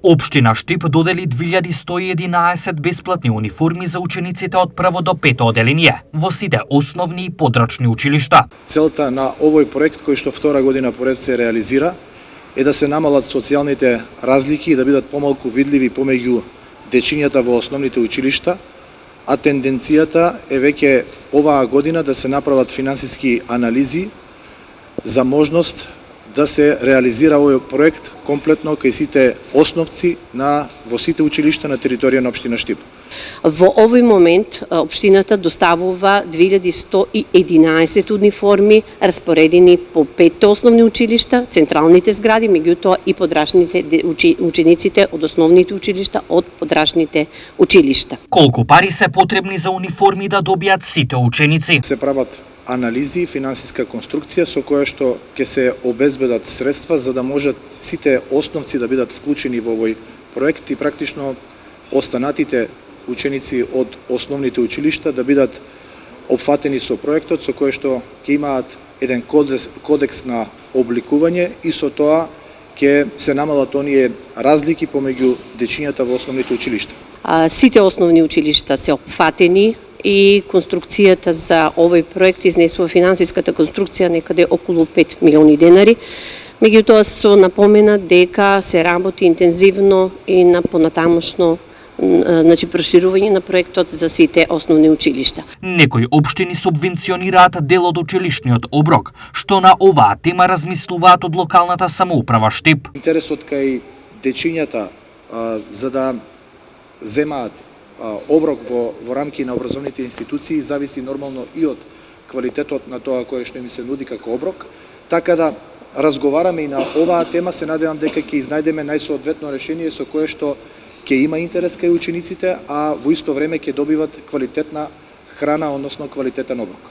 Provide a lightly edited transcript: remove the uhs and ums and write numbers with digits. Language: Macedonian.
Општина Штип додели 2111 бесплатни униформи за учениците од прво до пето оделение во сите основни и подрачни училишта. Целта на овој проект, кој што втора година поред се реализира, е да се намалат социјалните разлики и да бидат помалку видливи помеѓу дечињата во основните училишта, а тенденцијата е веќе оваа година да се направат финансиски анализи за можност да се реализира овој проект комплетно кај сите основци во сите училишта на територија на општина Штип. Во овој момент општината доставува 2111 униформи распоредени по 5 основни училишта, централните згради, меѓутоа и подрачните учениците од основните училишта од подрачните училишта. Колку пари се потребни за униформи да добијат сите ученици? Се прават анализи, финансиска конструкција со која што ќе се обезбедат средства за да можат сите основци да бидат вклучени во овој проект и практично останатите ученици од основните училишта да бидат опфатени со проектот со кој што ќе имаат еден кодекс на обликување и со тоа ќе се намалат оние разлики помеѓу дечињата во основните училишта. Сите основни училишта се опфатени и конструкцијата за овој проект изнесува финансиската конструкција некаде околу 5 милиони денари. Меѓутоа со напомена дека се работи интензивно и на понатамошно проширување на проектот за сите основни училишта. Некои општини субвенционираат дел од училишниот оброк, што на оваа тема размислуваат од локалната самоуправа Штип. Интересот кај дечињата за да земаат оброк во рамки на образовните институции зависи нормално и од квалитетот на тоа кое што им се нуди како оброк, така да разговараме и на оваа тема, се надевам дека ќе изнајдеме најсоодветно решение со кое што ќе има интерес кај учениците, а во исто време ќе добиват квалитетна храна, односно квалитетен оброк.